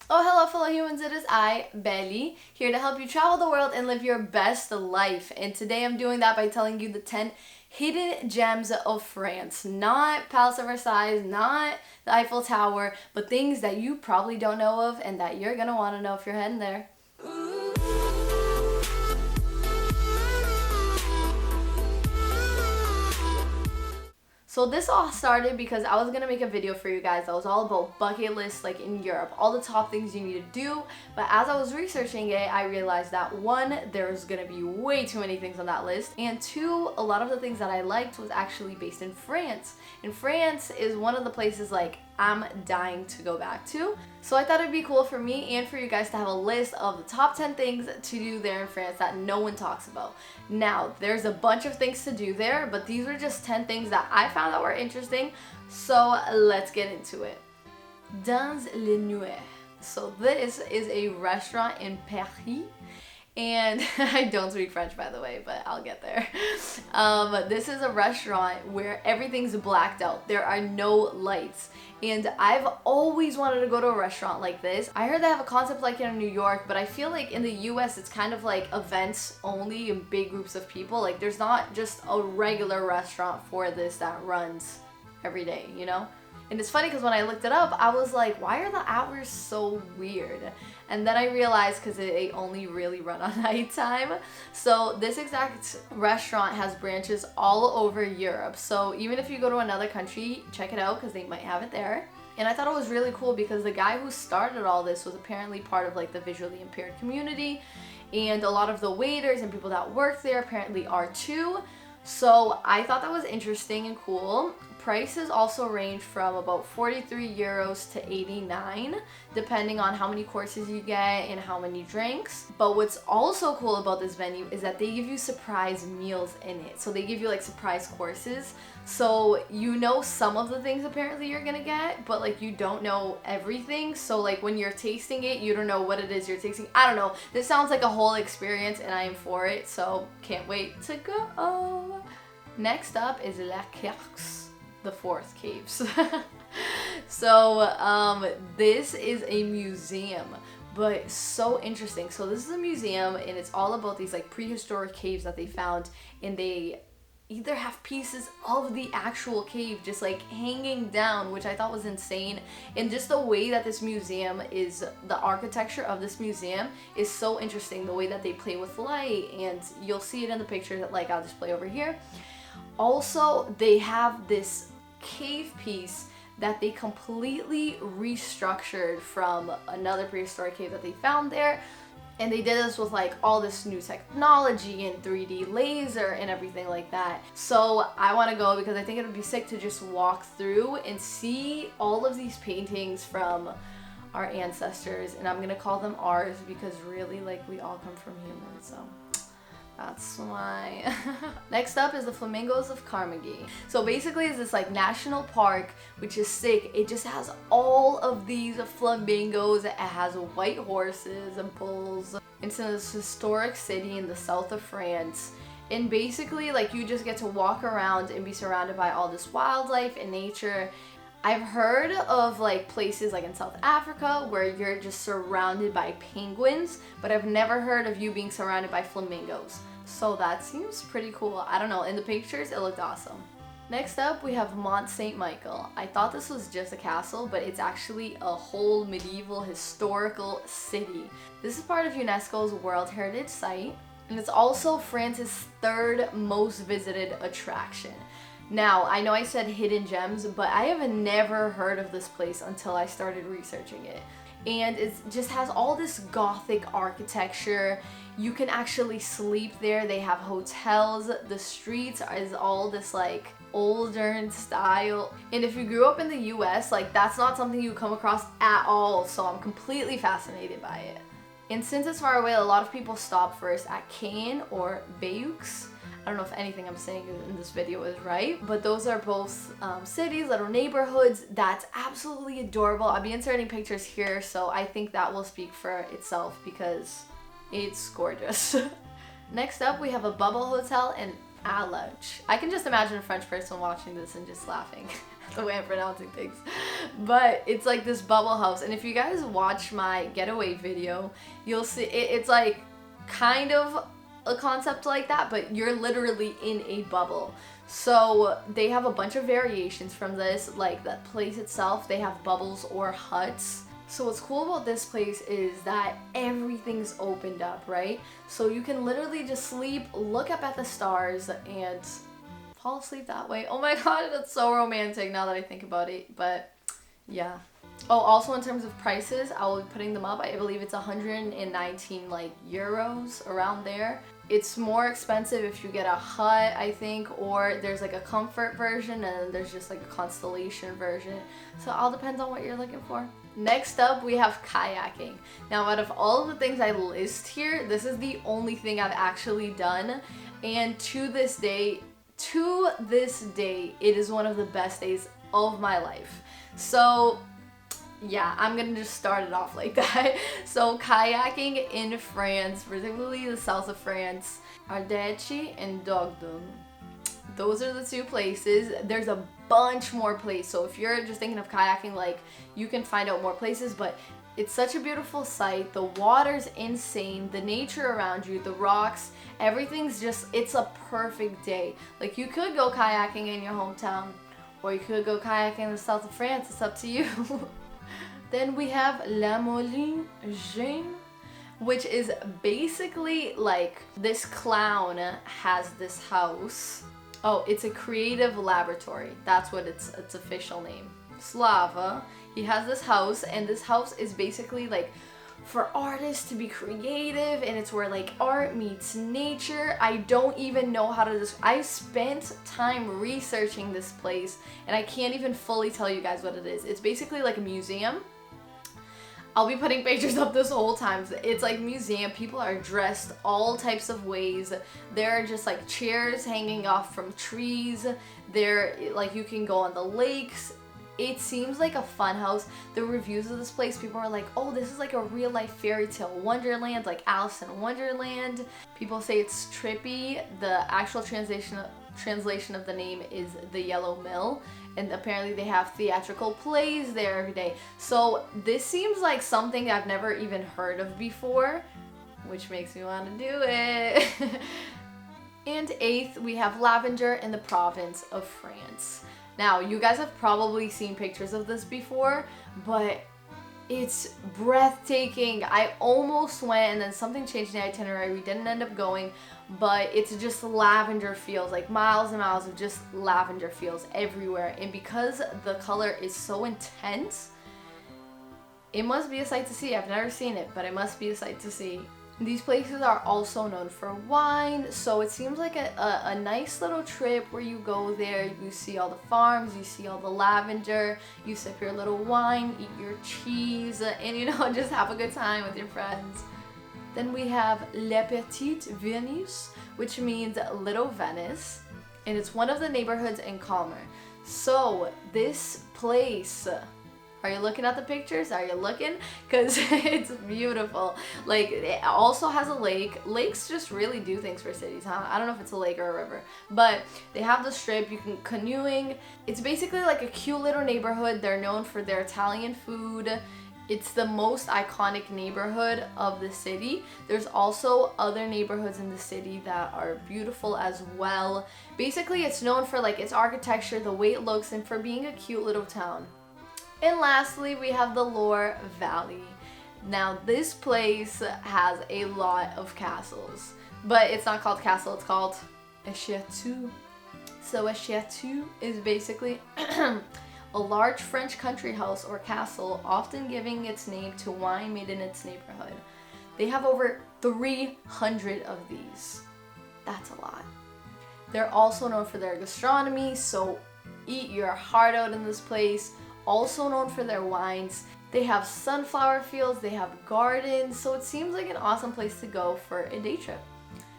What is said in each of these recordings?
Oh, hello, fellow humans. It is I, Belly, here to help you travel the world and live your best life. And today I'm doing that by telling you the 10 hidden gems of France. Not Palace of Versailles, not the Eiffel Tower, but things that you probably don't know of and that you're going to want to know if you're heading there. So this all started because I was gonna make a video for you guys that was all about bucket lists like in Europe, all the top things you need to do. But as I was researching it, I realized that one, there's gonna be way too many things on that list, and two, a lot of the things that I liked was actually based in France. And France is one of the places like I'm dying to go back to. So I thought it'd be cool for me and for you guys to have a list of the top 10 things to do there in France that no one talks about. Now, there's a bunch of things to do there, but these were just 10 things that I found that were interesting. So let's get into it. Dunnslin. So this is a restaurant in Paris. And I don't speak French, by the way, but I'll get there. This is a restaurant where everything's blacked out. There are no lights. And I've always wanted to go to a restaurant like this. I heard they have a concept like it in New York, but I feel like in the US it's kind of like events only in big groups of people. Like there's not just a regular restaurant for this that runs every day, you know? And it's funny because when I looked it up, I was like, why are the hours so weird? And then I realized because they only really run on nighttime. So this exact restaurant has branches all over Europe. So even if you go to another country, check it out because they might have it there. And I thought it was really cool because the guy who started all this was apparently part of like the visually impaired community. And a lot of the waiters and people that work there apparently are too. So I thought that was interesting and cool. Prices also range from about 43 euros to 89, depending on how many courses you get and how many drinks. But what's also cool about this venue is that they give you surprise meals in it. So they give you like surprise courses. So you know some of the things apparently you're gonna get, but like you don't know everything. So like when you're tasting it, you don't know what it is you're tasting. I don't know. This sounds like a whole experience and I am for it. So can't wait to go. Next up is La Kerks. The fourth caves. So this is a museum, but so interesting. So this is a museum and it's all about these like prehistoric caves that they found, and they either have pieces of the actual cave just like hanging down, which I thought was insane. And just the way that this museum is, the architecture of this museum is so interesting, the way that they play with light, and you'll see it in the picture that like I'll just play over here. Also, they have this cave piece that they completely restructured from another prehistoric cave that they found there, and they did this with like all this new technology and 3D laser and everything like that. So I want to go because I think it would be sick to just walk through and see all of these paintings from our ancestors, and I'm gonna call them ours because really like we all come from humans, so that's why. Next up is the Flamingos of Carnegie. So basically it's this like national park, which is sick. It just has all of these flamingos. It has white horses and bulls. It's in this historic city in the south of France. And basically like you just get to walk around and be surrounded by all this wildlife and nature. I've heard of like places like in South Africa where you're just surrounded by penguins, but I've never heard of you being surrounded by flamingos. So that seems pretty cool. I don't know, in the pictures it looked awesome. Next up we have Mont SaintMichel. I thought this was just a castle, but it's actually a whole medieval historical city. This is part of UNESCO's World Heritage Site, and it's also France's third most visited attraction. Now, I know I said hidden gems, but I have never heard of this place until I started researching it. And it just has all this Gothic architecture. You can actually sleep there. They have hotels. The streets is all this like older style. And if you grew up in the US, like that's not something you come across at all. So I'm completely fascinated by it. And since it's far away, a lot of people stop first at Caen or Bayeux. I don't know if anything I'm saying in this video is right, but those are both cities, little neighborhoods. That's absolutely adorable. I'll be inserting pictures here, so I think that will speak for itself because it's gorgeous. Next up, we have a bubble hotel in Alloch. I can just imagine a French person watching this and just laughing. the way I'm pronouncing things. But it's like this bubble house. And if you guys watch my getaway video, you'll see it's like kind of a concept like that, but you're literally in a bubble. So they have a bunch of variations from this, like the place itself, they have bubbles or huts. So what's cool about this place is that everything's opened up, right? So you can literally just sleep, look up at the stars, and fall asleep that way. Oh my god, that's so romantic now that I think about it. But yeah. Oh, also in terms of prices, I will be putting them up. I believe it's 119 like euros, around there. It's more expensive if you get a hut, I think, or there's like a comfort version and there's just like a constellation version. So it all depends on what you're looking for. Next up, we have kayaking. Now, out of all of the things I list here, this is the only thing I've actually done. And to this day, it is one of the best days of my life. So yeah, I'm gonna just start it off like that. So kayaking in France, particularly the south of France, Ardèche and Dordogne. Those are the two places. There's a bunch more places. So if you're just thinking of kayaking, like, you can find out more places, but it's such a beautiful sight. The water's insane. The nature around you, the rocks, everything's just, it's a perfect day. Like, you could go kayaking in your hometown, or you could go kayaking in the south of France. It's up to you. Then we have La Moline Jeanne, which is basically like this clown has this house. Oh, it's a creative laboratory. That's what its official name. Slava. He has this house, and this house is basically like for artists to be creative, and it's where like art meets nature. I don't even know how to I spent time researching this place, and I can't even fully tell you guys what it is. It's basically like a museum. I'll be putting pictures up this whole time. It's like museum. People are dressed all types of ways. There are just like chairs hanging off from trees. There, like, you can go on the lakes. It seems like a fun house. The reviews of this place, people are like, oh, this is like a real life fairy tale wonderland, like Alice in Wonderland. People say it's trippy. The actual translation of the name is the Yellow Mill. And apparently they have theatrical plays there every day. So this seems like something I've never even heard of before, which makes me want to do it. And eighth, we have Lavender in the province of France. Now, you guys have probably seen pictures of this before, but it's breathtaking. I almost went, and then something changed in the itinerary. We didn't end up going, but it's just lavender fields, like miles and miles of just lavender fields everywhere. And because the color is so intense, it must be a sight to see. I've never seen it, but it must be a sight to see. These places are also known for wine, so it seems like a nice little trip where you go there, you see all the farms, you see all the lavender, you sip your little wine, eat your cheese, and just have a good time with your friends. Then we have La Petite Venise, which means Little Venice, and it's one of the neighborhoods in Calmer. So this place, are you looking at the pictures? Are you looking? Because it's beautiful. Like, it also has a lake. Lakes just really do things for cities, huh? I don't know if it's a lake or a river, but they have the strip. You can canoeing. It's basically like a cute little neighborhood. They're known for their Italian food. It's the most iconic neighborhood of the city. There's also other neighborhoods in the city that are beautiful as well. Basically, it's known for like its architecture, the way it looks, and for being a cute little town. And lastly, we have the Loire Valley. Now, this place has a lot of castles, but it's not called castle, it's called a chateau. So a chateau is basically a large French country house or castle, often giving its name to wine made in its neighborhood. They have over 300 of these. That's a lot. They're also known for their gastronomy, so eat your heart out in this place. Also known for their wines. They have sunflower fields, they have gardens, so it seems like an awesome place to go for a day trip.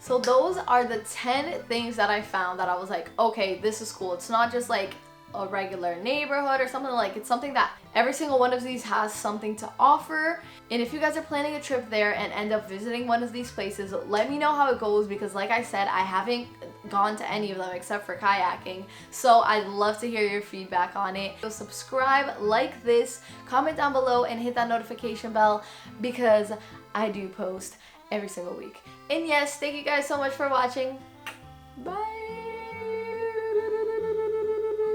So those are the 10 things that I found that I was like, okay, this is cool. It's not just like a regular neighborhood or something, like it's something that every single one of these has something to offer. And if you guys are planning a trip there and end up visiting one of these places, let me know how it goes, because like I said, I haven't gone to any of them except for kayaking. So I'd love to hear your feedback on it. So subscribe, like this, comment down below, and hit that notification bell because I do post every single week. And yes, thank you guys so much for watching. Bye.